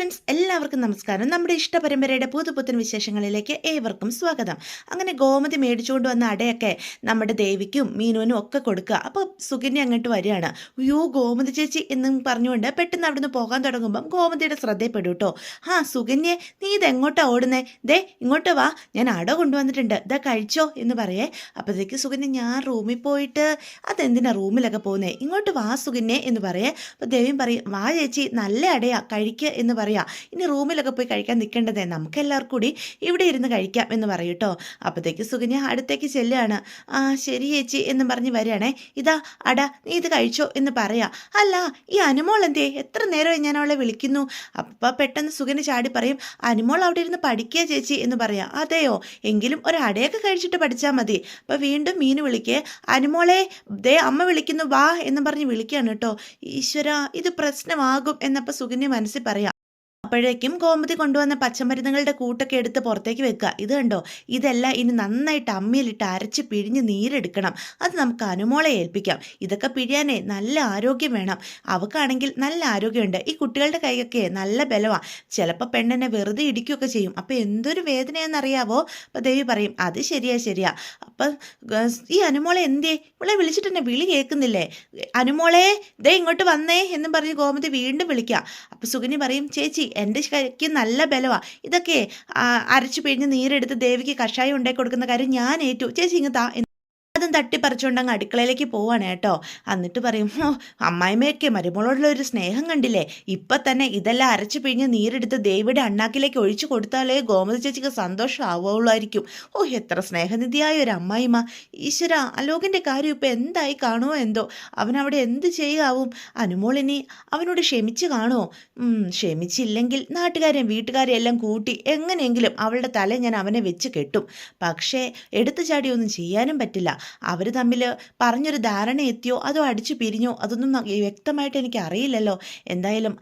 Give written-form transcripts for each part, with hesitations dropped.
Friends, എല്ലാവർക്കും നമസ്കാരം. നമ്മുടെ ഇഷ്ടപരമ്പരയുടെ പുതുപുത്തൻ വിശേഷങ്ങളിലേക്ക് ഏവർക്കും സ്വാഗതം. അങ്ങനെ ഗോമതി മേടിച്ചുകൊണ്ട് വന്ന അടയൊക്കെ നമ്മുടെ ദേവിക്കും മീനുവിനും ഒക്കെ കൊടുക്കുക. അപ്പോൾ സുകന്യ അങ്ങോട്ട് വരികയാണ്. അയ്യോ ഗോമതി ചേച്ചി എന്നും പറഞ്ഞുകൊണ്ട് പെട്ടെന്ന് അവിടുന്ന് പോകാൻ തുടങ്ങുമ്പം ഗോമതിയുടെ ശ്രദ്ധയപ്പെടും കേട്ടോ. സുകന്യെ, നീ ഇതെങ്ങോട്ടാ ഓടുന്നേ? ദേ ഇങ്ങോട്ട് വാ, ഞാൻ അട കൊണ്ടുവന്നിട്ടുണ്ട്, ഇതാ കഴിച്ചോ എന്ന് പറയേ. അപ്പോഴത്തേക്ക് സുകന്യ, ഞാൻ റൂമിൽ പോയിട്ട്. അതെന്തിനാ റൂമിലൊക്കെ പോകുന്നേ? ഇങ്ങോട്ട് വാ സുകന്യെ എന്ന് പറയേ. അപ്പോൾ ദേവിയും പറയും, വാ ചേച്ചി, നല്ല അടയാ, കഴിക്കുക എന്ന് പറയാം. ഇനി റൂമിലൊക്കെ പോയി കഴിക്കാൻ നിൽക്കേണ്ടതേ, നമുക്ക് എല്ലാവർക്കും കൂടി ഇവിടെ ഇരുന്ന് കഴിക്കാം എന്ന് പറയും കേട്ടോ. അപ്പോഴത്തേക്ക് സുകന്യ അടുത്തേക്ക് ചെല്ലുകയാണ്. ശരി ചേച്ചി എന്നും പറഞ്ഞ് വരികയാണേ. ഇതാ അട, നീ ഇത് കഴിച്ചോ എന്ന് പറയാം. അല്ല, ഈ അനുമോൾ എന്തേ? എത്ര നേരമായി ഞാൻ അവളെ വിളിക്കുന്നു. അപ്പം പെട്ടെന്ന് സുകന്യ ചാടി പറയും, അനുമോൾ അവിടെ ഇരുന്ന് പഠിക്കുക ചേച്ചി എന്ന് പറയാം. അതെയോ, എങ്കിലും ഒരു അടയൊക്കെ കഴിച്ചിട്ട് പഠിച്ചാൽ മതി. അപ്പം വീണ്ടും മീന് വിളിക്കേ, അനുമോളെ ദേ അമ്മ വിളിക്കുന്നു, വാ എന്ന് പറഞ്ഞ് വിളിക്കുകയാണ് കേട്ടോ. ഈശ്വര, ഇത് പ്രശ്നമാകും എന്നപ്പോൾ സുകന്യ മനസ്സിൽ പറയാം. അപ്പോഴേക്കും ഗോമതി കൊണ്ടുവന്ന പച്ചമരുന്നുകളുടെ കൂട്ടൊക്കെ എടുത്ത് പുറത്തേക്ക് വെക്കുക. ഇത് കണ്ടോ, ഇതെല്ലാം ഇനി നന്നായിട്ട് അമ്മിയിലിട്ട് അരച്ച് പിഴിഞ്ഞ് നീരെടുക്കണം. അത് നമുക്ക് അനുമോളെ ഏൽപ്പിക്കാം. ഇതൊക്കെ പിഴിയാനേ നല്ല ആരോഗ്യം വേണം. അവക്കാണെങ്കിൽ നല്ല ആരോഗ്യമുണ്ട്. ഈ കുട്ടികളുടെ കൈയൊക്കെ നല്ല ബലമാണ്. ചിലപ്പോൾ പെണ്ണെന്നെ വെറുതെ ഇടിക്കുകയൊക്കെ ചെയ്യും. അപ്പോൾ എന്തൊരു വേദനയാണെന്നറിയാവോ? അപ്പോൾ ദേവി പറയും, അത് ശരിയാ. അപ്പം ഈ അനുമോളെ എന്തേ? ഇവളെ വിളിച്ചിട്ട് എന്നെ വിളി കേൾക്കുന്നില്ലേ? അനുമോളെ ദേ ഇങ്ങോട്ട് വന്നേ എന്നും പറഞ്ഞ് ഗോമതി വീണ്ടും വിളിക്കാം. അപ്പോൾ സുകന്യ പറയും, ചേച്ചി എൻ്റെ കൈക്ക് നല്ല ബലമാണ്. ഇതൊക്കെ അരച്ചു പിഴിഞ്ഞ് നീരെടുത്ത് ദേവിക്ക് കഷായം ഉണ്ടാക്കി കൊടുക്കുന്ന കാര്യം ഞാൻ ഏറ്റു. ചേച്ചി ഇങ്ങ് താ. അതും തട്ടിപ്പറിച്ചുകൊണ്ട് അങ്ങ് അടുക്കളയിലേക്ക് പോവാണ് കേട്ടോ. എന്നിട്ട് പറയും, അമ്മായിമ്മയൊക്കെ മരുമോളോടുള്ള ഒരു സ്നേഹം കണ്ടില്ലേ? ഇപ്പം തന്നെ ഇതെല്ലാം അരച്ചു പിഴിഞ്ഞ് നീരെടുത്ത് ദേവിയുടെ അണ്ണാക്കിലേക്ക് ഒഴിച്ചു കൊടുത്താലേ ഗോമതി ചേച്ചിക്ക് സന്തോഷം ആവുള്ളായിരിക്കും. എത്ര സ്നേഹനിധിയായ ഒരു അമ്മായിമ്മ. ഈശ്വര, അലോകിൻ്റെ കാര്യം ഇപ്പം എന്തായി കാണുമോ എന്തോ. അവനവിടെ എന്ത് ചെയ്യാവും? അനുമോളിനി അവനോട് ക്ഷമിച്ച് കാണുമോ? ക്ഷമിച്ചില്ലെങ്കിൽ നാട്ടുകാരെയും വീട്ടുകാരെയും എല്ലാം കൂട്ടി എങ്ങനെയെങ്കിലും അവളുടെ തല ഞാൻ അവനെ വെച്ച് കെട്ടും. പക്ഷേ എടുത്തു ചാടിയൊന്നും ചെയ്യാനും പറ്റില്ല. അവർ തമ്മിൽ പറഞ്ഞൊരു ധാരണ എത്തിയോ അതോ അടിച്ചു പിരിഞ്ഞോ അതൊന്നും വ്യക്തമായിട്ട് എനിക്ക് അറിയില്ലല്ലോ. എന്തായാലും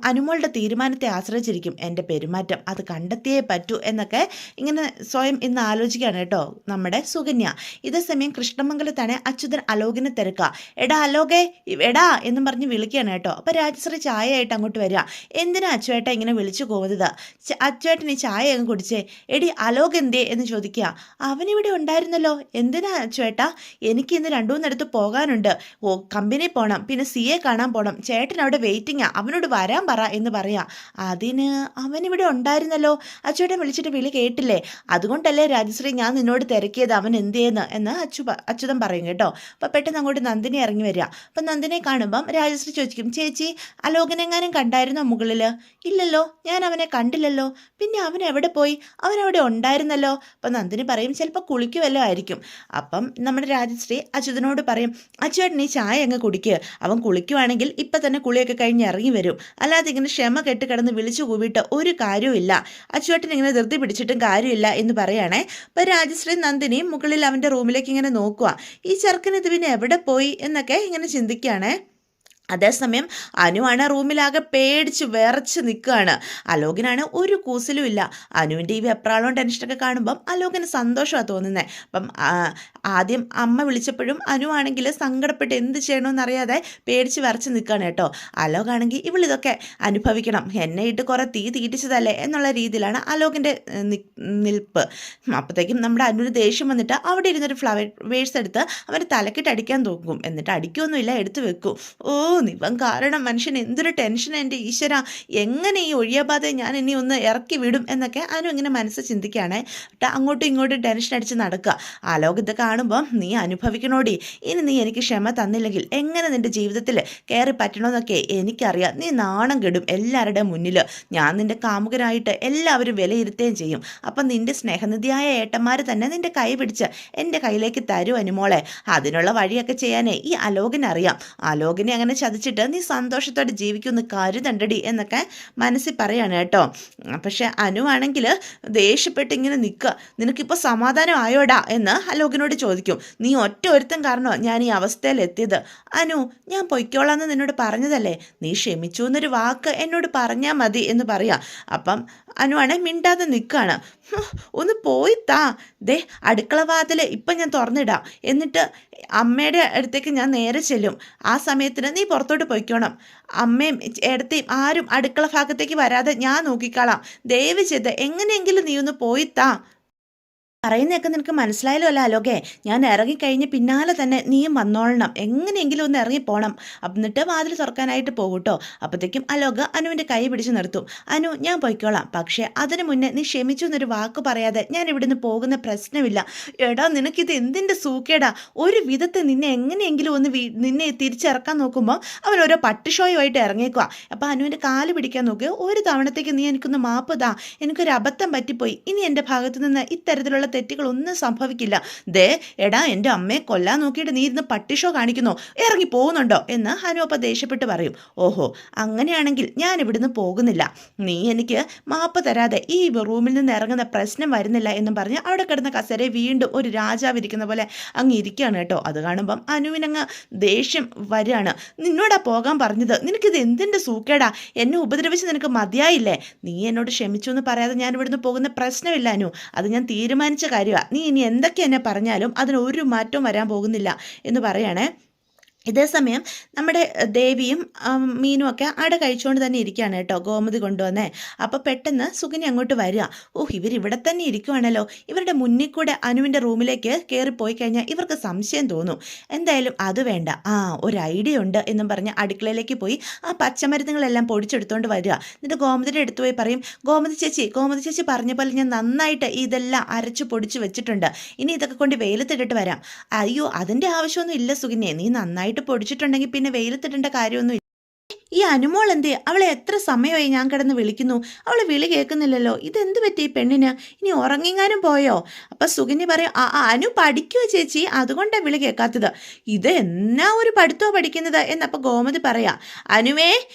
അനുമോളുടെ തീരുമാനത്തെ ആശ്രയിച്ചിരിക്കും എൻ്റെ പെരുമാറ്റം. അത് കണ്ടെത്തിയേ പറ്റൂ എന്നൊക്കെ ഇങ്ങനെ സ്വയം ഇന്ന് ആലോചിക്കുകയാണ് കേട്ടോ നമ്മുടെ സുകന്യ. ഇതേ സമയം കൃഷ്ണമംഗലത്താണ് അച്യുതൻ അലോകിനെ തിരക്കുക. എടാ അലോകേ, എടാ എന്നും പറഞ്ഞ് വിളിക്കുകയാണ് കേട്ടോ. അപ്പോൾ രാജശ്രീ ചായ ആയിട്ട് അങ്ങോട്ട് വരിക. എന്തിനാ അച്ചുവേട്ട ഇങ്ങനെ വിളിച്ചു പോകുന്നത്? അച്ചുവേട്ടൻ ഈ ചായ അങ്ങ് കുടിച്ചേ. എടി അലോക് എന്തേ എന്ന് ചോദിക്കുക. അവനിവിടെ ഉണ്ടായിരുന്നല്ലോ. എന്തിനാ അച്ചുവേട്ട? എനിക്ക് ഇന്ന് 2-3 പോകാനുണ്ട്. കമ്പനി പോകണം, പിന്നെ CA കാണാൻ പോകണം. ചേട്ടൻ അവിടെ വെയിറ്റിംഗാ, അവനോട് വരാൻ പറ എന്ന് പറയാം. അതിന് അവനിവിടെ ഉണ്ടായിരുന്നല്ലോ. അച്ചുവേട്ടൻ വിളിച്ചിട്ട് വിളി കേട്ടില്ലേ? അതുകൊണ്ടല്ലേ രാജശ്രീ ഞാൻ നിന്നോട് തിരക്കിയത് അവൻ എന്തേന്ന് എന്ന് അച്യുതൻ പറയും കേട്ടോ. അപ്പം പെട്ടെന്ന് അങ്ങോട്ട് നന്ദിനി ഇറങ്ങി വരിക. അപ്പം നന്ദിനെ കാണുമ്പം രാജശ്രീ ചോദിക്കും, ചേച്ചി അലോകനെങ്ങാനും കണ്ടായിരുന്നോ മുകളിൽ? ഇല്ലല്ലോ, ഞാൻ അവനെ കണ്ടില്ലല്ലോ. പിന്നെ അവൻ എവിടെ പോയി? അവനവിടെ ഉണ്ടായിരുന്നല്ലോ. അപ്പം നന്ദിനി പറയും, ചിലപ്പോൾ കുളിക്കുമല്ലോ ആയിരിക്കും. അപ്പം നമ്മുടെ രാജശ്രീ അച്യുതനോട് പറയും, അച്യുവേട്ടൻ ഈ ചായ അങ്ങ് കുടിക്കുക. അവൻ കുളിക്കുവാണെങ്കിൽ ഇപ്പം തന്നെ കുളിയൊക്കെ കഴിഞ്ഞ് ഇറങ്ങി വരും. അല്ലാതെ ഇങ്ങനെ ക്ഷമ കെട്ട് കിടന്ന് വിളിച്ചു കൂവിയിട്ട് ഒരു കാര്യമില്ല. അച്യുവേട്ടൻ ഇങ്ങനെ ധൃതി പിടിച്ചിട്ടും കാര്യമില്ല എന്ന് പറയുകയാണേ. അപ്പം രാജശ്രീ നന്ദിനി മുകളിൽ അവൻ്റെ റൂമിലേക്ക് ഇങ്ങനെ നോക്കുക. ഈ ചെറുക്കൻ ഇത് പിന്നെ എവിടെ പോയി എന്നൊക്കെ ഇങ്ങനെ ചിന്തിക്കുകയാണേ. അതേസമയം അനുവാണ് റൂമിലാകെ പേടിച്ച് വിറച്ച് നിൽക്കുകയാണ്. അലോകിനാണ് ഒരു കൂസലും ഇല്ല. അനുവിൻ്റെ ഈ വെപ്രാളവും ടെൻഷനൊക്കെ കാണുമ്പം അലോകിന് സന്തോഷമാണ് തോന്നുന്നത്. അപ്പം ആദ്യം അമ്മ വിളിച്ചപ്പോഴും അനുവാണെങ്കിൽ സങ്കടപ്പെട്ട് എന്ത് ചെയ്യണമെന്നറിയാതെ പേടിച്ച് വിറച്ച് നിൽക്കുകയാണ് കേട്ടോ. അലോകാണെങ്കിൽ ഇവളിതൊക്കെ അനുഭവിക്കണം, എന്നെ ഇട്ട് കുറേ തീറ്റിച്ചതല്ലേ എന്നുള്ള രീതിയിലാണ് അലോകിൻ്റെ നിൽപ്പ്. അപ്പോഴത്തേക്കും നമ്മുടെ അനുവിന് ദേഷ്യം വന്നിട്ട് അവിടെ ഇരുന്നൊരു ഫ്ലവേഴ്സ് എടുത്ത് അവൻ്റെ തലക്കിട്ട് അടിക്കാൻ തോക്കും. എന്നിട്ട് അടിക്കുകയൊന്നുമില്ല, എടുത്ത് വെക്കും. ഇവൻ കാരണം മനുഷ്യൻ എന്തൊരു ടെൻഷൻ. എൻ്റെ ഈശ്വര, എങ്ങനെ ഈ ഒഴിയാബാധയെ ഞാൻ ഇനി ഒന്ന് ഇറക്കി വിടും എന്നൊക്കെ അനു ഇങ്ങനെ മനസ്സ് ചിന്തിക്കുകയാണ്. അങ്ങോട്ടും ഇങ്ങോട്ടും ടെൻഷൻ അടിച്ച് നടക്കുക. ആലോക് ഇത് കാണുമ്പോൾ, നീ അനുഭവിക്കണോടി. ഇനി നീ എനിക്ക് ക്ഷമ തന്നില്ലെങ്കിൽ എങ്ങനെ നിൻ്റെ ജീവിതത്തിൽ കയറി പറ്റണമെന്നൊക്കെ എനിക്കറിയാം. നീ നാണം കെടും എല്ലാവരുടെ മുന്നിൽ. ഞാൻ നിൻ്റെ കാമുകനായിട്ട് എല്ലാവരും വിലയിരുത്തുകയും ചെയ്യും. അപ്പം നിൻ്റെ സ്നേഹനിധിയായ ഏട്ടന്മാർ തന്നെ നിൻ്റെ കൈ പിടിച്ച് എൻ്റെ കയ്യിലേക്ക് തരൂ അനുമോളെ. അതിനുള്ള വഴിയൊക്കെ ചെയ്യാനേ ഈ അലോകിനറിയാം. അലോകിനെ അങ്ങനെ ചതിച്ചിട്ട് നീ സന്തോഷത്തോടെ ജീവിക്കുമെന്ന് കരുതണ്ടടി എന്നൊക്കെ മനസ്സിൽ പറയാണ് കേട്ടോ. പക്ഷെ അനുവാണെങ്കിൽ ദേഷ്യപ്പെട്ട് ഇങ്ങനെ നിൽക്കുക. നിനക്കിപ്പോൾ സമാധാനം ആയോടാ എന്ന് അലോകിനോട് ചോദിക്കും. നീ ഒറ്റ ഒരുത്തം കാരണോ ഞാൻ ഈ അവസ്ഥയിലെത്തിയത്. അനു, ഞാൻ പൊയ്ക്കോളാന്ന് നിന്നോട് പറഞ്ഞതല്ലേ? നീ ക്ഷമിച്ചു എന്നൊരു വാക്ക് എന്നോട് പറഞ്ഞാൽ മതി എന്ന് പറയാം. അപ്പം അനുവാണെ മിണ്ടാതെ നിൽക്കുകയാണ്. ഒന്ന് പോയി താ, ദേ അടുക്കള വാതിൽ ഇപ്പം ഞാൻ തുറന്നിടാം, എന്നിട്ട് അമ്മയുടെ അടുത്തേക്ക് ഞാൻ നേരെ ചെല്ലും. ആ സമയത്തിന് നീ പുറത്തോട്ട് പോയിക്കോണം. അമ്മയും ഏടത്തെയും ആരും അടുക്കള ഭാഗത്തേക്ക് വരാതെ ഞാൻ നോക്കിക്കോളാം. ദയവ് ചെയ്ത് എങ്ങനെയെങ്കിലും നീ ഒന്ന് പോയി താ. പറയുന്നതൊക്കെ നിനക്ക് മനസ്സിലായല്ലോ അല്ല അലോകെ? ഞാൻ ഇറങ്ങിക്കഴിഞ്ഞ് പിന്നാലെ തന്നെ നീയും വന്നോളണം. എങ്ങനെയെങ്കിലും ഒന്ന് ഇറങ്ങിപ്പോണം. എന്നിട്ട് വാതിൽ തുറക്കാനായിട്ട് പോകൂട്ടോ. അപ്പോഴത്തേക്കും അലോക അനുവിൻ്റെ കൈ പിടിച്ച് നിർത്തും. അനു, ഞാൻ പോയിക്കോളാം, പക്ഷേ അതിനു മുന്നേ നീ ക്ഷമിച്ചു എന്നൊരു വാക്ക് പറയാതെ ഞാൻ ഇവിടുന്ന് പോകുന്ന പ്രശ്നമില്ല. എടാ, നിനക്കിത് എന്തിൻ്റെ സൂക്കേടാ? ഒരു വിധത്തെ നിന്നെ എങ്ങനെയെങ്കിലും ഒന്ന് നിന്നെ തിരിച്ചിറക്കാൻ നോക്കുമ്പോൾ അവൻ ഓരോ പട്ടിഷോയുമായിട്ട് ഇറങ്ങിയേക്കുക. അപ്പോൾ അനുവിൻ്റെ കാല് പിടിക്കാൻ നോക്കുക. ഒരു തവണത്തേക്ക് നീ എനിക്കൊന്ന് മാപ്പ് താ, എനിക്കൊരു അബദ്ധം പറ്റിപ്പോയി. ഇനി എൻ്റെ ഭാഗത്തു നിന്ന് ഇത്തരത്തിലുള്ള തെറ്റുകളൊന്നും സംഭവിക്കില്ല. ദേ എടാ, എൻ്റെ അമ്മയെ കൊല്ലാൻ നോക്കിയിട്ട് നീ ഇരുന്ന് പട്ടിഷോ കാണിക്കുന്നോ? ഇറങ്ങി പോകുന്നുണ്ടോ എന്ന് ഹനു അപ്പം ദേഷ്യപ്പെട്ട് പറയും. ഓഹോ, അങ്ങനെയാണെങ്കിൽ ഞാൻ ഇവിടുന്ന് പോകുന്നില്ല. നീ എനിക്ക് മാപ്പ് തരാതെ ഈ റൂമിൽ നിന്ന് ഇറങ്ങുന്ന പ്രശ്നം വരുന്നില്ല എന്നും പറഞ്ഞ് അവിടെ കിടന്ന കസേര വീണ്ടും ഒരു രാജാവ് ഇരിക്കുന്ന പോലെ അങ്ങ് ഇരിക്കുകയാണ് കേട്ടോ. അത് കാണുമ്പം അനുവിനങ്ങ് ദേഷ്യം വരികയാണ്. നിന്നോടാ പോകാൻ പറഞ്ഞത്, നിനക്കിത് എന്തിൻ്റെ സൂക്കേടാ? എന്നെ ഉപദ്രവിച്ച് നിനക്ക് മതിയായില്ലേ? നീ എന്നോട് ക്ഷമിച്ചു എന്ന് പറയാതെ ഞാൻ ഇവിടുന്ന് പോകുന്ന പ്രശ്നമില്ല അനു. അത് ഞാൻ തീരുമാനിച്ച കാര്യമാണ്. നീ ഇനി എന്തൊക്കെ എന്നെ പറഞ്ഞാലും അതിനൊരു മാറ്റവും വരാൻ പോകുന്നില്ല എന്ന് പറയണേ. ഇതേസമയം നമ്മുടെ ദേവിയും മീനും ഒക്കെ അട കഴിച്ചുകൊണ്ട് തന്നെ ഇരിക്കുകയാണ് കേട്ടോ, ഗോമതി കൊണ്ടുവന്നേ. അപ്പോൾ പെട്ടെന്ന് സുകന്യ അങ്ങോട്ട് വരിക. ഇവരിവിടെ തന്നെ ഇരിക്കുവാണല്ലോ. ഇവരുടെ മുന്നിൽ കൂടെ അനുവിൻ്റെ റൂമിലേക്ക് കയറിപ്പോയി കഴിഞ്ഞാൽ ഇവർക്ക് സംശയം തോന്നും. എന്തായാലും അത് വേണ്ട, ഒരു ഐഡിയ ഉണ്ട് എന്നും പറഞ്ഞ് അടുക്കളയിലേക്ക് പോയി ആ പച്ചമരുന്നുകളെല്ലാം പൊടിച്ചെടുത്തുകൊണ്ട് വരിക. എന്നിട്ട് ഗോമതിയുടെ അടുത്ത് പോയി പറയും, ഗോമതി ചേച്ചി പറഞ്ഞ പോലെ ഞാൻ നന്നായിട്ട് ഇതെല്ലാം അരച്ച് പൊടിച്ച് വെച്ചിട്ടുണ്ട്. ഇനി ഇതൊക്കെ കൊണ്ട് വെയിലത്തിട്ടിട്ട് വരാം. അയ്യോ, അതിൻ്റെ ആവശ്യമൊന്നും ഇല്ല സുകന്യ, നീ നന്നായിട്ട് പൊടിച്ചിട്ടുണ്ടെങ്കിൽ പിന്നെ വെയിലത്തിടേണ്ട കാര്യമൊന്നും. ഈ അനുമോൾ എന്തേ? അവളെ എത്ര സമയമായി ഞാൻ കിടന്ന് വിളിക്കുന്നു, അവളെ വിളി കേൾക്കുന്നില്ലല്ലോ. ഇതെന്ത് പറ്റി ഈ പെണ്ണിന്? ഇനി ഉറങ്ങിങ്ങാനും പോയോ? അപ്പം സുകന്യ പറയും, അനു പഠിക്കുവോ ചേച്ചി, അതുകൊണ്ടാണ് വിളി കേൾക്കാത്തത്. ഇത് എന്നാ ഒരു പഠിത്തമോ പഠിക്കുന്നത് എന്നപ്പോൾ ഗോമതി പറയാ. അനുവേ,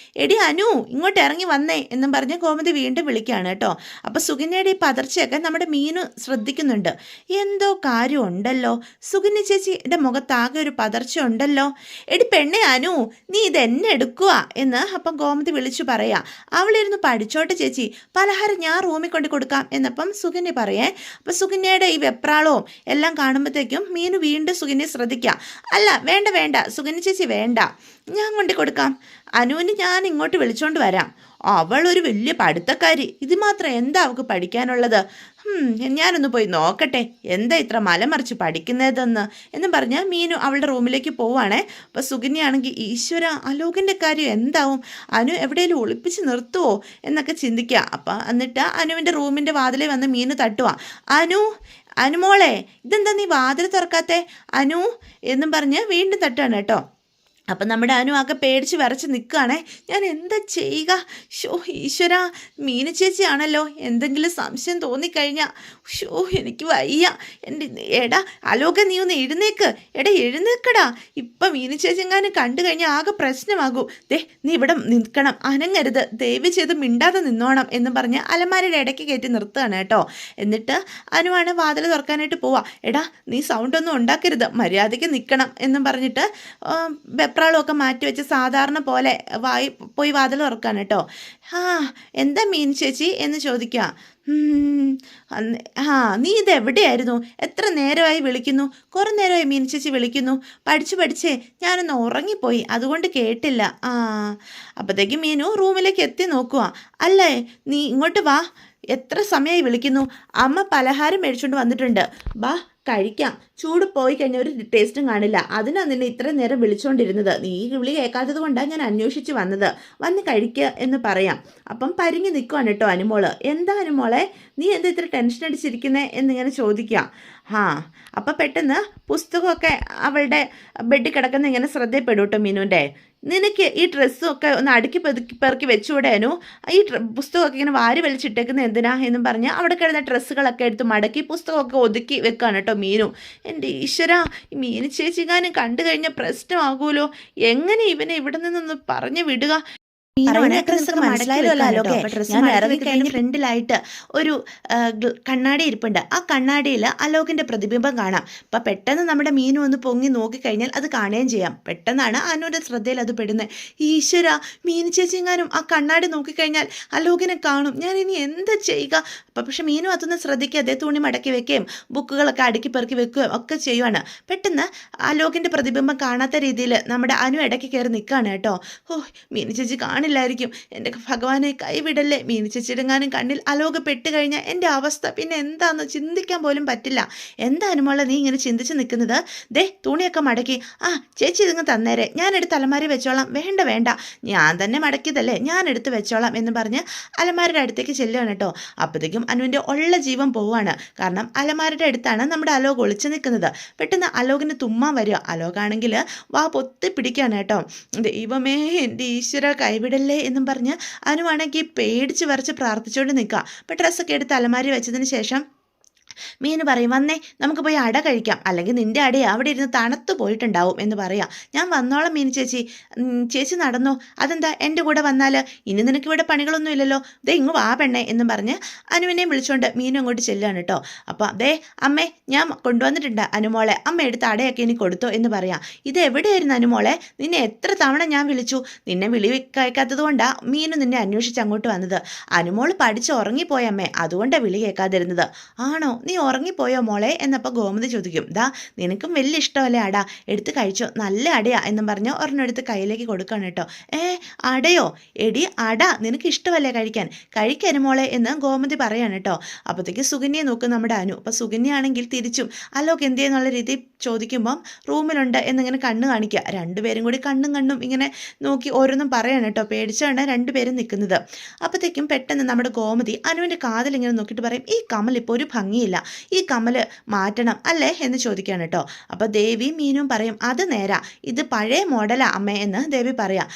എടി അനു, ഇങ്ങോട്ട് ഇറങ്ങി വന്നേ എന്നും പറഞ്ഞ് ഗോമതി വീണ്ടും വിളിക്കുകയാണ് കേട്ടോ. അപ്പം സുകന്യയുടെ ഈ പതർച്ചയൊക്കെ നമ്മുടെ മീനു ശ്രദ്ധിക്കുന്നുണ്ട്. എന്തോ കാര്യം ഉണ്ടല്ലോ, സുകന്യ ചേച്ചിയുടെ മുഖത്താകെ ഒരു പതർച്ച ഉണ്ടല്ലോ. എടി പെണ്ണെ അനു, നീ ഇതെന്നെ എടുക്കുക എന്ന് അപ്പം ഗോമതി വിളിച്ചു പറയാ. അവളിരുന്ന് പഠിച്ചോട്ടെ ചേച്ചി, പലഹാരം ഞാൻ റൂമിൽ കൊണ്ട് കൊടുക്കാം എന്നപ്പം സുകന്യ പറയേ. അപ്പം സുകന്യയുടെ ഈ വെപ്രാളവും എല്ലാം കാണുമ്പോഴത്തേക്കും മീനു വീണ്ടും സുകന്യ ശ്രദ്ധിക്കാം. അല്ല, വേണ്ട സുകന്യ ചേച്ചി വേണ്ട, ഞാൻ കൊണ്ട് കൊടുക്കാം. അനുവിന് ഞാൻ ഇങ്ങോട്ട് വിളിച്ചോണ്ട് വരാം. അവളൊരു വലിയ പഠിത്തക്കാരി, ഇത് മാത്രം എന്താ അവൾക്ക് പഠിക്കാനുള്ളത്? ഞാനൊന്ന് പോയി നോക്കട്ടെ എന്താ ഇത്ര മലമറിച്ച് പഠിക്കുന്നതെന്ന് എന്നും പറഞ്ഞ് മീനു അവളുടെ റൂമിലേക്ക് പോവാണേ. അപ്പോൾ സുകന്യാണെങ്കിൽ ഈശ്വര, അലോകിൻ്റെ കാര്യം എന്താവും? അനു എവിടെയെങ്കിലും ഒളിപ്പിച്ച് നിർത്തുവോ എന്നൊക്കെ ചിന്തിക്കുക. അപ്പം എന്നിട്ട് അനുവിൻ്റെ റൂമിൻ്റെ വാതിലിൽ വന്ന് മീനു തട്ടുക. അനുമോളെ, ഇതെന്താ നീ വാതിൽ തുറക്കാത്തെ? അനു എന്നും പറഞ്ഞ് വീണ്ടും തട്ടുകയാണ് കേട്ടോ. അപ്പം നമ്മുടെ അനു ആകെ പേടിച്ച് വിറച്ച് നിൽക്കുകയാണേ. ഞാൻ എന്താ ചെയ്യുക? ഈശ്വര, മീനു ചേച്ചിയാണല്ലോ. എന്തെങ്കിലും സംശയം തോന്നിക്കഴിഞ്ഞാൽ എനിക്ക് വയ്യ. എടാ അലോക, നീ ഒന്ന് എഴുന്നേക്കടാ. ഇപ്പം മീനു ചേച്ചി എങ്ങാനും കണ്ടു കഴിഞ്ഞാൽ ആകെ പ്രശ്നമാകും. നീ ഇവിടെ നിൽക്കണം, അനങ്ങരുത്, ദയവ് ചെയ്ത് മിണ്ടാതെ നിന്നോണം എന്ന് പറഞ്ഞ് അലമാരയുടെ ഇടയ്ക്ക് കയറ്റി നിർത്തുകയാണ് കേട്ടോ. എന്നിട്ട് അനുവാണ് വാതിൽ തുറക്കാനായിട്ട് പോവാ. എടാ, നീ സൗണ്ടൊന്നും ഉണ്ടാക്കരുത്, മര്യാദയ്ക്ക് നിൽക്കണം എന്നും പറഞ്ഞിട്ട് വെപ്രാളമൊക്കെ മാറ്റിവെച്ച് സാധാരണ പോലെ പോയി വാതിൽ തുറക്കാൻ കേട്ടോ. എന്താ മീൻ ചേച്ചി എന്ന് ചോദിക്കുക. നീ ഇതെവിടെയായിരുന്നു? എത്ര നേരമായി വിളിക്കുന്നു? കുറേ നേരമായി മീൻ ചേച്ചി വിളിക്കുന്നു. പഠിച്ചേ ഞാനൊന്ന് ഉറങ്ങിപ്പോയി, അതുകൊണ്ട് കേട്ടില്ല. അപ്പോഴത്തേക്കും മീനു റൂമിലേക്ക് എത്തി നോക്കുക. അല്ലേ, നീ ഇങ്ങോട്ട് വാ, എത്ര സമയമായി വിളിക്കുന്നു? അമ്മ പലഹാരം മേടിച്ചുകൊണ്ട് വന്നിട്ടുണ്ട്, വാ കഴിക്കാം. ചൂട് പോയി കഴിഞ്ഞാൽ ഒരു ടേസ്റ്റും കാണില്ല. അതിനാണ് നിന്നെ ഇത്ര നേരം വിളിച്ചുകൊണ്ടിരുന്നത്. നീ വിളി കേൾക്കാത്തത് കൊണ്ടാണ് ഞാൻ അന്വേഷിച്ച് വന്നത്. വന്ന് കഴിക്കുക എന്ന് പറയാം. അപ്പം പരിങ്ങി നിൽക്കുവാണ് കേട്ടോ അനുമോള്. എന്താ അനുമോളെ, നീ എന്താ ഇത്ര ടെൻഷൻ അടിച്ചിരിക്കുന്നേ എന്നിങ്ങനെ ചോദിക്കാം. അപ്പം പെട്ടെന്ന് പുസ്തകമൊക്കെ അവളുടെ ബെഡിൽ കിടക്കുന്ന ഇങ്ങനെ ശ്രദ്ധയപ്പെടും കേട്ടോ മീനുവിൻ്റെ. നിനക്ക് ഈ ഡ്രസ്സൊക്കെ ഒന്ന് അടുക്കി പെറുക്കി വെച്ചുകൂടാനു? ഈ പുസ്തകമൊക്കെ ഇങ്ങനെ വാരി വലിച്ചിട്ടേക്കുന്നത് എന്തിനാ എന്നും പറഞ്ഞ് അവിടെ കിടന്ന ഡ്രസ്സുകളൊക്കെ എടുത്ത് മടക്കി പുസ്തകമൊക്കെ ഒതുക്കി വെക്കുകയാണ് കേട്ടോ മീനു. എൻ്റെ ഈശ്വര, ഈ മീനു ചേച്ചിക്കാനും കണ്ടു കഴിഞ്ഞാൽ പ്രശ്നമാകുമല്ലോ. എങ്ങനെ ഇവനെ ഇവിടെ നിന്നൊന്ന് പറഞ്ഞു വിടുക? പറയുന്ന ഡ്രസ്സൊക്കെ മനസ്സിലായല്ലോ അലോകെ. ഞാൻ ഇറങ്ങി കഴിഞ്ഞ് ഫ്രണ്ടിലായിട്ട് ഒരു കണ്ണാടി ഇരിപ്പുണ്ട്. ആ കണ്ണാടിയിൽ അലോകിന്റെ പ്രതിബിംബം കാണാം. അപ്പൊ പെട്ടെന്ന് നമ്മുടെ മീനു ഒന്ന് പൊങ്ങി നോക്കിക്കഴിഞ്ഞാൽ അത് കാണുകയും ചെയ്യാം. പെട്ടെന്നാണ് അനുവിന്റെ ശ്രദ്ധയിൽ അത് പെടുന്നത്. ഈശ്വര, മീനു ചേച്ചിങ്ങാനും ആ കണ്ണാടി നോക്കിക്കഴിഞ്ഞാൽ അലോകിനെ കാണും. ഞാൻ ഇനി എന്താ ചെയ്യുക? പക്ഷെ മീനു അതൊന്നും ശ്രദ്ധിക്കാതെ തുണി മടക്കി വെക്കുകയും ബുക്കുകളൊക്കെ അടുക്കി പെറുക്കി വെക്കുകയും ഒക്കെ ചെയ്യുവാണ്. പെട്ടെന്ന് അലോകിന്റെ പ്രതിബിംബം കാണാത്ത രീതിയിൽ നമ്മുടെ അനു ഇടയ്ക്ക് കയറി നിൽക്കുകയാണ് കേട്ടോ. ഓ, മീനു ചേച്ചി കാണില്ലായിരിക്കും. എൻ്റെ ഭഗവാനെ കൈവിടല്ലേ. മീനു ചേച്ചിയിടെങ്ങാനും കണ്ണിൽ അലോക് പെട്ട് കഴിഞ്ഞാൽ എൻ്റെ അവസ്ഥ പിന്നെ എന്താണെന്ന് ചിന്തിക്കാൻ പോലും പറ്റില്ല. എന്താ അനുമോളെ നീ ഇങ്ങനെ ചിന്തിച്ച് നിൽക്കുന്നത്? ദേ തുണിയൊക്കെ മടക്കി. ആ ചേച്ചി ഇതിങ്ങ് തന്നേരെ, ഞാനെടുത്ത് അലമാരി വെച്ചോളാം. വേണ്ട വേണ്ട, ഞാൻ തന്നെ മടക്കിയതല്ലേ, ഞാൻ എടുത്ത് വെച്ചോളാം എന്ന് പറഞ്ഞ് അലമാരുടെ അടുത്തേക്ക് ചെല്ലുകയാണ് കേട്ടോ. അപ്പോഴത്തേക്കും അനുവിൻ്റെ ഉള്ള ജീവൻ പോവാണ്. കാരണം അലമാരുടെ അടുത്താണ് നമ്മുടെ അലോക് ഒളിച്ചു നിൽക്കുന്നത്. പെട്ടെന്ന് അലോകിന് തുമ്മാൻ വരിക. അലോകാണെങ്കിൽ വാ പൊത്തി പിടിക്കുകയാണ് കേട്ടോ. ദൈവമേ, എൻ്റെ ഈശ്വര കൈവിടല്ലേ എന്നും പറഞ്ഞ് അനുവാണെങ്കിൽ പേടിച്ച് വരച്ച് പ്രാർത്ഥിച്ചുകൊണ്ട് നിൽക്കുക. അപ്പം ഡ്രസ്സൊക്കെ എടുത്ത് അലമാരി വെച്ചതിന് ശേഷം മീന് പറയും, വന്നേ നമുക്ക് പോയി അട കഴിക്കാം, അല്ലെങ്കിൽ നിൻ്റെ അടയെ അവിടെ ഇരുന്ന് തണുത്ത് പോയിട്ടുണ്ടാവും എന്ന് പറയാം. ഞാൻ വന്നോളാം മീനു ചേച്ചി, ചേച്ചി നടന്നോ. അതെന്താ എൻ്റെ കൂടെ വന്നാൽ? ഇനി നിനക്ക് ഇവിടെ പണികളൊന്നും ഇല്ലല്ലോ, ദേ ഇങ്ങ് വാ പെണ്ണേ എന്നും പറഞ്ഞ് അനുവിനെയും വിളിച്ചുകൊണ്ട് മീനും അങ്ങോട്ട് ചെല്ലുകയാണ് കേട്ടോ. അപ്പം ദേ അമ്മേ, ഞാൻ കൊണ്ടുവന്നിട്ടുണ്ട് അനുമോളെ, അമ്മ എടുത്ത് അടയൊക്കെ ഇനി കൊടുത്തോ എന്ന് പറയാം. ഇത് എവിടെയായിരുന്നു അനുമോളെ? നിന്നെ എത്ര തവണ ഞാൻ വിളിച്ചു, നിന്നെ വിളി കേൾക്കാത്തത് കൊണ്ടാണ് മീനു നിന്നെ അന്വേഷിച്ച് അങ്ങോട്ട് വന്നത്. അനുമോൾ പഠിച്ച് ഉറങ്ങിപ്പോയമ്മേ, അതുകൊണ്ടാണ് വിളി കേൾക്കാതിരുന്നത്. ആണോ, നീ ഉറങ്ങിപ്പോയോ മോളെ എന്നപ്പോൾ ഗോമതി ചോദിക്കും. ദാ നിനക്കും വലിയ ഇഷ്ടമല്ലേ അട, എടുത്ത് കഴിച്ചോ, നല്ല അടയാ എന്നും പറഞ്ഞ് ഒരെണ്ണെടുത്ത് കയ്യിലേക്ക് കൊടുക്കണം കേട്ടോ. അടയോ? എടി അട നിനക്ക് ഇഷ്ടമല്ലേ കഴിക്കാൻ, കഴിക്കാനും മോളെ എന്ന് ഗോമതി പറയാണ് കേട്ടോ. അപ്പോഴത്തേക്ക് സുകന്യെ നോക്കും നമ്മുടെ അനു. അപ്പോൾ സുകന്യാണെങ്കിൽ തിരിച്ചും അലോക് എന്തിയെന്നുള്ള രീതി ചോദിക്കുമ്പം റൂമിലുണ്ട് എന്നിങ്ങനെ കണ്ണ് കാണിക്കുക. രണ്ടുപേരും കൂടി കണ്ണും ഇങ്ങനെ നോക്കി ഓരോന്നും പറയാണ് കേട്ടോ. പേടിച്ചാണ് രണ്ടുപേരും നിൽക്കുന്നത്. അപ്പോഴത്തേക്കും പെട്ടെന്ന് നമ്മുടെ ഗോമതി അനുവിൻ്റെ കാതിൽ ഇങ്ങനെ നോക്കിയിട്ട് പറയും, ഈ കമ്മൽ ഇപ്പോൾ ഒരു ഭംഗിയില്ല, ഈ കമ്മൽ മാറ്റണം അല്ലേ എന്ന് ചോദിക്കുകയാണ് കേട്ടോ. അപ്പോൾ ദേവി മീനും പറയും, അത് നേരാ, ഇത് പഴയ മോഡലാ അമ്മേ എന്ന് ദേവി പറയാം.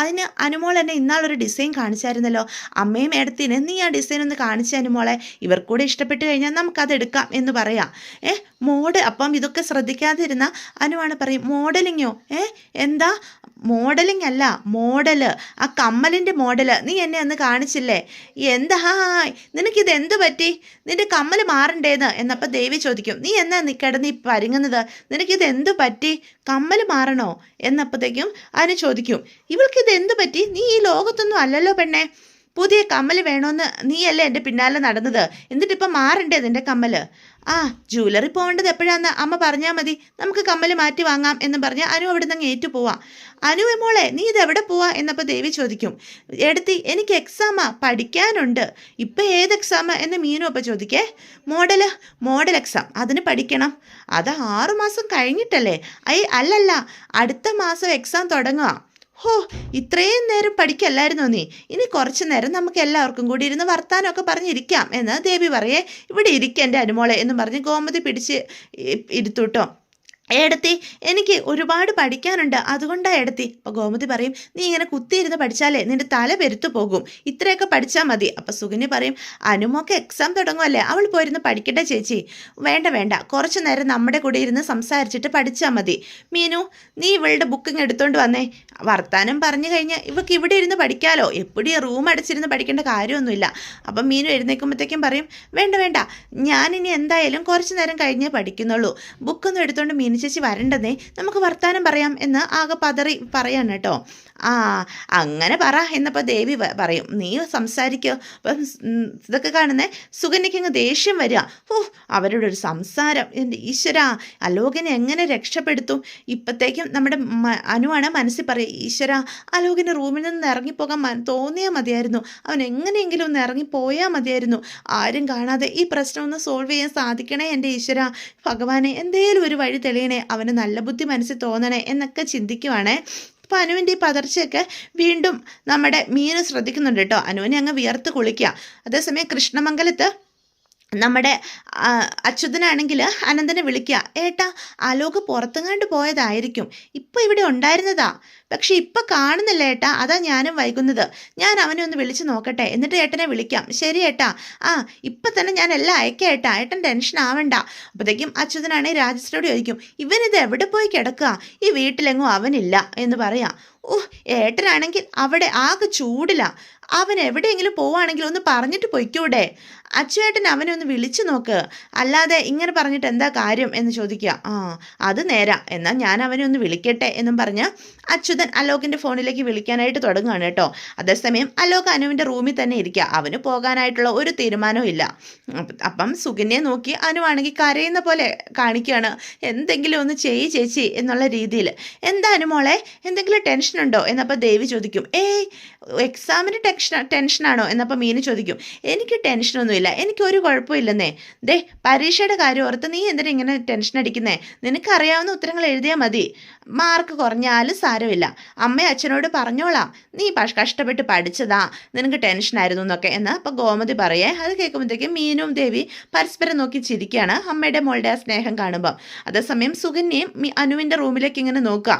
അതിന് അനുമോൾ എന്നെ ഇന്നാളൊരു ഡിസൈൻ കാണിച്ചായിരുന്നല്ലോ, അമ്മയും എടുത്തിന് നീ ആ ഡിസൈൻ ഒന്ന് കാണിച്ച അനുമോളെ, ഇവർക്കൂടെ ഇഷ്ടപ്പെട്ട് കഴിഞ്ഞാൽ നമുക്കത് എടുക്കാം എന്ന് പറയാം. അപ്പം ഇതൊക്കെ ശ്രദ്ധിക്കാതിരുന്ന അനുവാണ് പറയും, മോഡലിങ്ങോ? എന്താ മോഡലിംഗ്? അല്ല മോഡല്, ആ കമ്മലിൻ്റെ മോഡല് നീ എന്നെ അന്ന് കാണിച്ചില്ലേ? എന്താ നിനക്കിത് എന്ത് പറ്റി? നിന്റെ കമ്മൽ മാറണ്ടേന്ന് എന്നപ്പോൾ ദേവി ചോദിക്കും, നീ എന്നാ കിടന്ന് ഈ പരിങ്ങുന്നത്, നിനക്കിത് എന്തു പറ്റി? കമ്മൽ മാറണോ എന്നപ്പോഴത്തേക്കും അനു ചോദിക്കും, ഇവൾക്കിത് എന്തു പറ്റി? നീ ഈ ലോകത്തൊന്നും അല്ലല്ലോ പെണ്ണെ, പുതിയ കമ്മൽ വേണമെന്ന് നീയല്ലേ എൻ്റെ പിന്നാലെ നടന്നത്, എന്നിട്ടിപ്പം മാറണ്ടേ നിൻ്റെ കമ്മൽ? ജ്വല്ലറി പോകേണ്ടത് എപ്പോഴാന്ന് അമ്മ പറഞ്ഞാൽ മതി, നമുക്ക് കമ്മൽ മാറ്റി വാങ്ങാം എന്ന് പറഞ്ഞ് അനു അവിടെ നിന്ന് ഏറ്റു പോവാം. അനു മോളെ നീ ഇതെവിടെ പോവാ എന്നപ്പോൾ ദേവി ചോദിക്കും, എടുത്തി എനിക്ക് എക്സാമാ, പഠിക്കാനുണ്ട്. ഇപ്പം ഏത് എക്സാമാ എന്ന് മീനു അപ്പം ചോദിക്കേ. മോഡൽ എക്സാം, അതിന് പഠിക്കണം. അത് 6 മാസം കഴിഞ്ഞിട്ടല്ലേ? അല്ലല്ല, അടുത്ത മാസം എക്സാം തുടങ്ങുക. ഇത്രയും നേരം പഠിക്കല്ലായിരുന്നോ നീ? ഇനി കുറച്ച് നേരം നമുക്ക് എല്ലാവർക്കും കൂടി ഇരുന്ന് വർത്താനമൊക്കെ പറഞ്ഞിരിക്കാം എന്ന് ദേവി പറയേ. ഇവിടെ ഇരിക്കുക എൻ്റെ അനുമോളെ എന്ന് പറഞ്ഞ് ഗോമതി പിടിച്ച് ഇരുത്തൂട്ടോ. ഏടത്തി എനിക്ക് ഒരുപാട് പഠിക്കാനുണ്ട്, അതുകൊണ്ടാണ് ഏടത്തി. അപ്പോൾ ഗോമതി പറയും, നീ ഇങ്ങനെ കുത്തിയിരുന്ന് പഠിച്ചാലേ നിന്റെ തല പെരുത്തു പോകും, ഇത്രയൊക്കെ പഠിച്ചാൽ മതി. അപ്പോൾ സുകന്യ പറയും, അനുമൊക്കെ എക്സാം തുടങ്ങുമല്ലേ, അവൾ പോയിരുന്ന് പഠിക്കട്ടെ ചേച്ചി. വേണ്ട, കുറച്ച് നേരം നമ്മുടെ കൂടെ ഇരുന്ന് സംസാരിച്ചിട്ട് പഠിച്ചാൽ മതി. മീനു നീ ഇവളുടെ ബുക്കിങ് എടുത്തോണ്ട് വന്നേ, വർത്താനം പറഞ്ഞു കഴിഞ്ഞാൽ ഇവൾക്ക് ഇവിടെ ഇരുന്ന് പഠിക്കാലോ, എപ്പോഴും റൂം അടച്ചിരുന്ന് പഠിക്കേണ്ട കാര്യമൊന്നുമില്ല. അപ്പം മീനു എഴുന്നേൽക്കുമ്പോഴത്തേക്കും പറയും, വേണ്ട, ഞാനിനി എന്തായാലും കുറച്ച് നേരം കഴിഞ്ഞേ പഠിക്കുന്നുള്ളൂ, ബുക്കൊന്നും എടുത്തോണ്ട് മീനു ചേച്ചി വരണ്ടെന്നേ, നമുക്ക് വർത്താനം പറയാം എന്ന് ആകെ പതറി പറയാണ് കേട്ടോ. അങ്ങനെ പറ എന്നപ്പോൾ ദേവി പറയും, നീ സംസാരിക്കോ. അപ്പം ഇതൊക്കെ കാണുന്നേ സുകന്യയ്ക്ക് അങ്ങ് ദേഷ്യം വരിക. അവരുടെ ഒരു സംസാരം, എൻ്റെ ഈശ്വര, അലോകിനെ എങ്ങനെ രക്ഷപ്പെടുത്തും? ഇപ്പോഴത്തേക്കും നമ്മുടെ അനുവാണ് മനസ്സിൽ പറയുക, ഈശ്വര, അലോകിന് റൂമിൽ നിന്ന് ഇറങ്ങിപ്പോകാൻ തോന്നിയാൽ മതിയായിരുന്നു, അവൻ എങ്ങനെയെങ്കിലും ഒന്ന് ഇറങ്ങിപ്പോയാൽ മതിയായിരുന്നു, ആരും കാണാതെ ഈ പ്രശ്നം ഒന്ന് സോൾവ് ചെയ്യാൻ സാധിക്കണേ എൻ്റെ ഈശ്വര, ഭഗവാനെ എന്തേലും ഒരു വഴി തെളിയണേ, അവന് നല്ല ബുദ്ധി മനസ്സിൽ തോന്നണേ എന്നൊക്കെ ചിന്തിക്കുവാണേ. അപ്പോൾ അനുവിൻ്റെ ഈ പതർച്ചയൊക്കെ വീണ്ടും നമ്മുടെ മീന് ശ്രദ്ധിക്കുന്നുണ്ട് കേട്ടോ. അനുവിനെ അങ്ങ് വിയർത്ത് കുളിക്കുക. അതേസമയം കൃഷ്ണമംഗലത്ത് നമ്മുടെ അച്യുതനാണെങ്കിൽ അനന്തനെ വിളിക്കുക, ഏട്ടാ അലോക് പുറത്തെങ്ങാണ്ട് പോയതായിരിക്കും, ഇപ്പം ഇവിടെ ഉണ്ടായിരുന്നതാ, പക്ഷെ ഇപ്പം കാണുന്നില്ല ഏട്ടാ, അതാ ഞാനും വൈകുന്നത്, ഞാൻ അവനെ ഒന്ന് വിളിച്ച് നോക്കട്ടെ, എന്നിട്ട് ഏട്ടനെ വിളിക്കാം. ശരി ഏട്ടാ, ആ ഇപ്പം തന്നെ ഞാൻ എല്ലാം അയക്കാം ഏട്ടാ, ഏട്ടൻ ടെൻഷൻ ആവണ്ട. അപ്പോഴത്തേക്കും അച്യുതനാണെങ്കിൽ രാജശ്രീയോട് ചോദിക്കും, ഇവനിത് എവിടെ പോയി കിടക്കുക, ഈ വീട്ടിലെങ്ങും അവനില്ല എന്ന് പറയാം. ഓ, ഏട്ടനാണെങ്കിൽ അവിടെ ആകെ ചൂടില്ല, അവൻ എവിടെയെങ്കിലും പോവുകയാണെങ്കിൽ ഒന്ന് പറഞ്ഞിട്ട് പൊയ്ക്കൂടെ, അച്ചുവേട്ടൻ അവനെ ഒന്ന് വിളിച്ചു നോക്ക്, അല്ലാതെ ഇങ്ങനെ പറഞ്ഞിട്ട് എന്താ കാര്യം എന്ന് ചോദിക്കുക. ആ അത് നേരാ, എന്നാൽ ഞാൻ അവനെ ഒന്ന് വിളിക്കട്ടെ എന്നും പറഞ്ഞ് അച്യുതൻ അലോകിൻ്റെ ഫോണിലേക്ക് വിളിക്കാനായിട്ട് തുടങ്ങുകയാണ് കേട്ടോ. അതേസമയം അലോക് അനുവിൻ്റെ റൂമിൽ തന്നെ ഇരിക്കുക, അവന് പോകാനായിട്ടുള്ള ഒരു തീരുമാനവും ഇല്ല. അപ്പം സുകന്യെ നോക്കി അനുവാണെങ്കിൽ കരയുന്ന പോലെ കാണിക്കുകയാണ്, എന്തെങ്കിലും ഒന്ന് ചെയ്യ് ചേച്ചി എന്നുള്ള രീതിയിൽ. എന്താ അനുമോളെ, എന്തെങ്കിലും ടെൻഷനുണ്ടോ എന്നപ്പോൾ ദേവി ചോദിക്കും. ഏയ് എക്സാമിന് ടെൻഷനാണോ എന്നപ്പോൾ മീനു ചോദിക്കും. എനിക്ക് ടെൻഷനൊന്നുമില്ല, എനിക്കൊരു കുഴപ്പമില്ലെന്നേ, ദേ പരീക്ഷയുടെ കാര്യം ഓർത്ത് നീ എന്തിനാ ഇങ്ങനെ ടെൻഷൻ അടിക്കുന്നേ, നിനക്കറിയാവുന്ന ഉത്തരങ്ങൾ എഴുതിയാൽ മതി, മാർക്ക് കുറഞ്ഞാലും സാരമില്ല, അമ്മയും അച്ഛനോട് പറഞ്ഞോളാം, നീ കഷ്ടപ്പെട്ട് പഠിച്ചതാ, നിനക്ക് ടെൻഷനായിരുന്നു എന്നൊക്കെ എന്ന് അപ്പോൾ ഗോമതി പറയേ. അത് കേൾക്കുമ്പോഴത്തേക്കും മീനും ദേവി പരസ്പരം നോക്കി ചിരിക്കുകയാണ് അമ്മയുടെ മോളുടെ ആ സ്നേഹം കാണുമ്പം. അതേസമയം സുകന്യയും അനുവിൻ്റെ റൂമിലേക്ക് ഇങ്ങനെ നോക്കുക.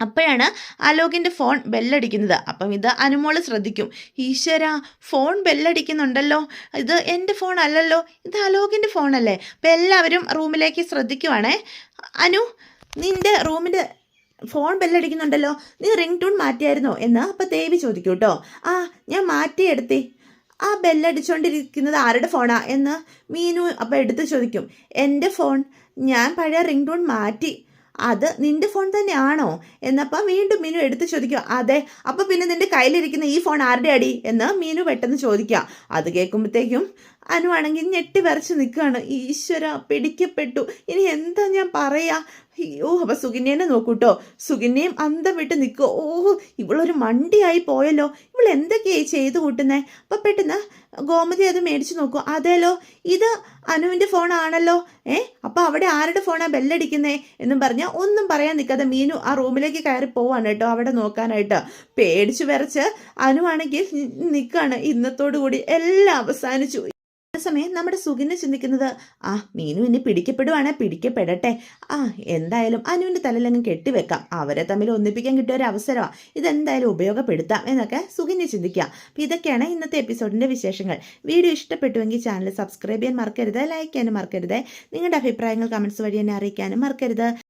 അപ്പോഴാണ് അലോകിൻ്റെ ഫോൺ ബെല്ലടിക്കുന്നത്. അപ്പം ഇത് അനുമോള് ശ്രദ്ധിക്കും. ഈശ്വര, ഫോൺ ബെല്ലടിക്കുന്നുണ്ടല്ലോ, ഇത് എൻ്റെ ഫോൺ അല്ലല്ലോ, ഇത് അലോകിൻ്റെ ഫോണല്ലേ. അപ്പം എല്ലാവരും റൂമിലേക്ക് ശ്രദ്ധിക്കുവാണേ. അനു, നിൻ്റെ റൂമിൻ്റെ ഫോൺ ബെല്ലടിക്കുന്നുണ്ടല്ലോ, നീ റിംഗ് ടൂൺ മാറ്റിയായിരുന്നോ എന്ന് അപ്പം ദേവി ചോദിക്കൂ കേട്ടോ. ആ ഞാൻ മാറ്റിയെടുത്തി. ആ ബെല്ലടിച്ചുകൊണ്ടിരിക്കുന്നത് ആരുടെ ഫോണാ എന്ന് മീനു അപ്പം എടുത്ത് ചോദിക്കും. എൻ്റെ ഫോൺ, ഞാൻ പഴയ റിംഗ് ടൂൺ മാറ്റി. അത് നിന്റെ ഫോൺ തന്നെയാണോ എന്നപ്പോൾ വീണ്ടും മീനു എടുത്ത് ചോദിക്കുക. അതെ. അപ്പോൾ പിന്നെ നിന്റെ കയ്യിലിരിക്കുന്ന ഈ ഫോൺ ആരുടെ അടി എന്ന് മീനു പെട്ടെന്ന് ചോദിക്കുക. അത് കേൾക്കുമ്പോഴത്തേക്കും അനുവാണെങ്കിൽ ഞെട്ടി വരച്ച് നിൽക്കുകയാണ്. ഈശ്വര, പിടിക്കപ്പെട്ടു, ഇനി എന്താ ഞാൻ പറയാ. അയ്യോ, അപ്പം സുകന്യനെ നോക്കൂട്ടോ. സുകന്യയും അന്തം വിട്ട് നിൽക്കുക. ഓ, ഇവളൊരു മണ്ടിയായി പോയല്ലോ, ഇവൾ എന്തൊക്കെയായി ചെയ്തു കൂട്ടുന്നേ. അപ്പം പെട്ടെന്ന് ഗോമതി അത് മേടിച്ച് നോക്കൂ. അതേലോ, ഇത് അനുവിൻ്റെ ഫോണാണല്ലോ. അപ്പം അവിടെ ആരുടെ ഫോണാണ് ബെല്ലടിക്കുന്നേ എന്നും പറഞ്ഞാൽ ഒന്നും പറയാൻ നിൽക്കാതെ മീനു ആ റൂമിലേക്ക് കയറി പോവാണ് കേട്ടോ അവിടെ നോക്കാനായിട്ട്. പേടിച്ചു വിറച്ച് അനുവാണെങ്കിൽ നിൽക്കുകയാണ്. ഇന്നത്തോടു കൂടി എല്ലാം അവസാനിച്ചു. അതേസമയം നമ്മുടെ സുകന്യ ചിന്തിക്കുന്നത്, ആ മീനു ഇനി പിടിക്കപ്പെടുവാണെ പിടിക്കപ്പെടട്ടെ, ആ എന്തായാലും അനുവിൻ്റെ തലയിലങ്ങ് കെട്ടിവെക്കാം, അവരെ തമ്മിൽ ഒന്നിപ്പിക്കാൻ കിട്ടിയ ഒരു അവസരമാണ്, ഇതെന്തായാലും ഉപയോഗപ്പെടുത്താം എന്നൊക്കെ സുകന്യ ചിന്തിക്കുക. അപ്പം ഇതൊക്കെയാണ് ഇന്നത്തെ എപ്പിസോഡിൻ്റെ വിശേഷങ്ങൾ. വീഡിയോ ഇഷ്ടപ്പെട്ടുവെങ്കിൽ ചാനൽ സബ്സ്ക്രൈബ് ചെയ്യാൻ മറക്കരുത്, ലൈക്ക് ചെയ്യാനും മറക്കരുത്, നിങ്ങളുടെ അഭിപ്രായങ്ങൾ കമൻസ് വഴി എന്നെ അറിയിക്കാനും മറക്കരുത്.